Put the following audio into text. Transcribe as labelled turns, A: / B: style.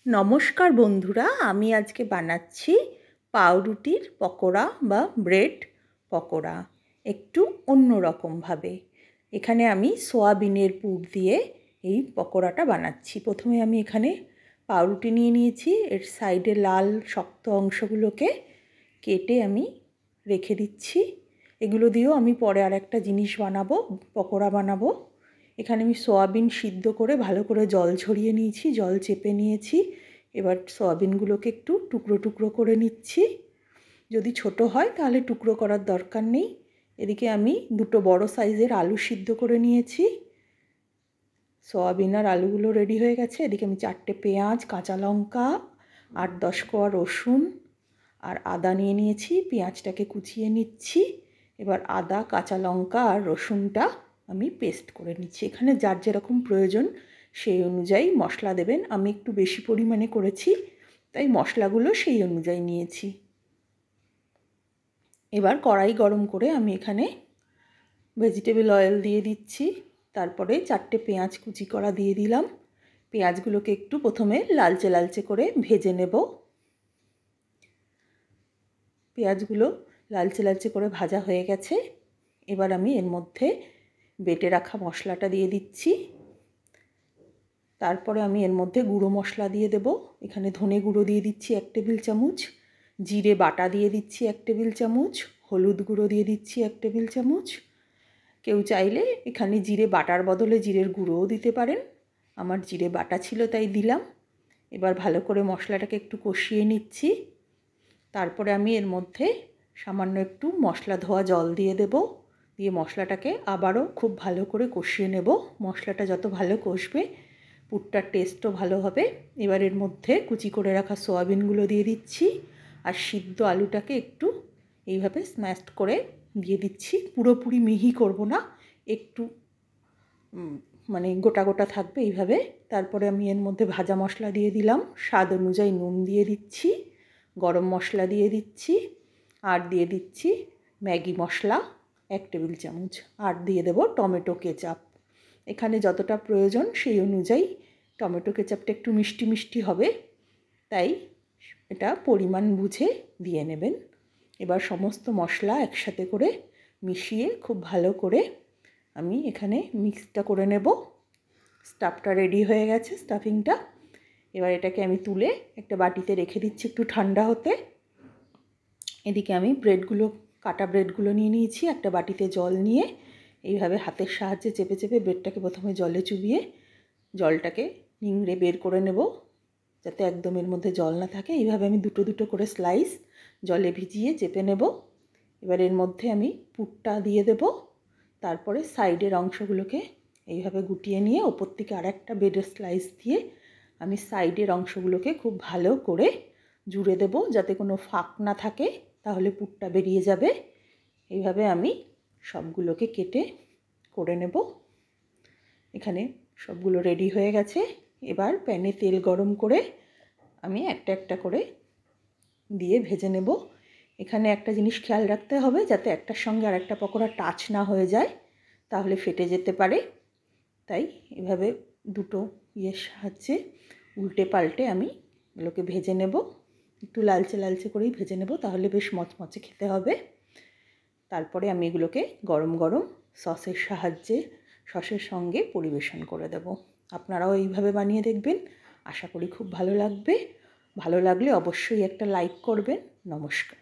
A: নমস্কার বন্ধুরা, আমি আজকে বানাচ্ছি পাউরুটির পকোড়া বা ব্রেড পকোড়া একটু অন্য রকমভাবে। এখানে আমি সয়াবিনের পুর দিয়ে এই পকোড়াটা বানাচ্ছি। প্রথমে আমি এখানে পাউরুটি নিয়ে নিয়েছি, এর সাইডে লাল শক্ত অংশগুলোকে কেটে আমি রেখে দিচ্ছি। এগুলো দিয়েও আমি পরে আর একটা জিনিস বানাবো, পকোড়া বানাবো। এখানে আমি সয়াবিন সিদ্ধ করে ভালো করে জল ঝরিয়ে নিয়েছি, জল চেপে নিয়েছি। এবার সয়াবিনগুলোকে একটু টুকরো টুকরো করে নিচ্ছি। যদি ছোট হয় তাহলে টুকরো করার দরকার নেই। এদিকে আমি দুটো বড় সাইজের আলু সিদ্ধ করে নিয়েছি। সয়াবিন আর আলুগুলো রেডি হয়ে গেছে। এদিকে আমি 4টে পেঁয়াজ, কাঁচা লঙ্কা, 8-10 কোয়া রসুন আর আদা নিয়ে নিয়েছি। পেঁয়াজটাকে কুচিয়ে নিচ্ছি। এবার আদা, কাঁচা লঙ্কা আর রসুনটা আমি পেস্ট করে নিচ্ছি। এখানে যার যেরকম প্রয়োজন সেই অনুযায়ী মশলা দেবেন। আমি একটু বেশি পরিমাণে করেছি, তাই মশলাগুলো সেই অনুযায়ী নিয়েছি। এবার কড়াই গরম করে আমি এখানে ভেজিটেবল অয়েল দিয়ে দিচ্ছি। তারপরে 4টে পেঁয়াজ কুচি করা দিয়ে দিলাম। পেঁয়াজগুলোকে একটু প্রথমে লালচে লালচে করে ভেজে নেব। পেঁয়াজগুলো লালচে লালচে করে ভাজা হয়ে গেছে। এবার আমি এর মধ্যে বেটে রাখা মশলাটা দিয়ে দিচ্ছি। তারপরে আমি এর মধ্যে গুঁড়ো মশলা দিয়ে দেব। এখানে ধনে গুঁড়ো দিয়ে দিচ্ছি 1 টেবিল চামচ, জিরে বাটা দিয়ে দিচ্ছি 1 টেবিল চামচ, হলুদ গুঁড়ো দিয়ে দিচ্ছি 1 টেবিল চামচ। কেউ চাইলে এখানে জিরে বাটার বদলে জিরের গুঁড়োও দিতে পারেন। আমার জিরে বাটা ছিল তাই দিলাম। এবার ভালো করে মশলাটাকে একটু কষিয়ে নিচ্ছি। তারপরে আমি এর মধ্যে সামান্য একটু মশলা ধোয়া জল দিয়ে দেব। দিয়ে মশলাটাকে আবারও খুব ভালো করে কষিয়ে নেব। মশলাটা যত ভালো কষবে পুরটার টেস্টও ভালো হবে। এবার এর মধ্যে কুচি করে রাখা সয়াবিনগুলো দিয়ে দিচ্ছি আর সিদ্ধ আলুটাকে একটু এইভাবে স্ম্যাশড করে দিয়ে দিচ্ছি। পুরোপুরি মিহি করব না, একটু মানে গোটা গোটা থাকবে এইভাবে। তারপরে আমি এর মধ্যে ভাজা মশলা দিয়ে দিলাম, স্বাদ অনুযায়ী নুন দিয়ে দিচ্ছি, গরম মশলা দিয়ে দিচ্ছি আর দিয়ে দিচ্ছি ম্যাগি মশলা 1 টেবিল চামচ আর দিয়ে দেব টমেটো কেচাপ। এখানে যতটা প্রয়োজন সেই অনুযায়ী টমেটো কেচাপটা একটু মিষ্টি মিষ্টি হবে, তাই এটা পরিমাণ বুঝে দিয়ে নেবেন। এবার সমস্ত মশলা একসাথে করে মিশিয়ে খুব ভালো করে আমি এখানে মিক্সটা করে নেব। স্টাফটা রেডি হয়ে গেছে, স্টাফিংটা। এবার এটাকে আমি তুলে একটা বাটিতে রেখে দিচ্ছি একটু ঠান্ডা হতে। এদিকে আমি কাটা ব্রেডগুলো নিয়ে নিয়েছি। একটা বাটিতে জল নিয়ে এইভাবে হাতের সাহায্যে চেপে চেপে ব্রেডটাকে প্রথমে জলে চুবিয়ে জলটাকে নিংড়ে বের করে নেব, যাতে একদম এর মধ্যে জল না থাকে। এইভাবে আমি দুটো দুটো করে স্লাইস জলে ভিজিয়ে চেপে নেব। এবার এর মধ্যে আমি পুরটা দিয়ে দেব। তারপরে সাইডের অংশগুলোকে এইভাবে গুটিয়ে নিয়ে ওপর থেকে আরেকটা ব্রেডের স্লাইস দিয়ে আমি সাইডের অংশগুলোকে খুব ভালো করে জুড়ে দেব, যাতে কোনো ফাঁক না থাকে, তাহলে পুরটা বেরিয়ে যাবে। এইভাবে আমি সবগুলোকে কেটে করে নেব। এখানে সবগুলো রেডি হয়ে গেছে। এবার প্যানে তেল গরম করে আমি একটা একটা করে দিয়ে ভেজে নেব। এখানে একটা জিনিস খেয়াল রাখতে হবে, যাতে একটার সঙ্গে আর একটা পকোড়া টাচ না হয়ে যায়, তাহলে ফেটে যেতে পারে। তাই এভাবে দুটো সাহায্যে উল্টে পাল্টে আমি এগুলোকে ভেজে নেব। একটু লালচে লালচে করেই ভেজে নেব, তাহলে বেশ মচমচে খেতে হবে। তারপরে আমি এগুলোকে গরম গরম সসের সঙ্গে পরিবেশন করে দেব। আপনারাও এইভাবে বানিয়ে দেখবেন, আশা করি খুব ভালো লাগবে। ভালো লাগলে অবশ্যই একটা লাইক করবেন। নমস্কার।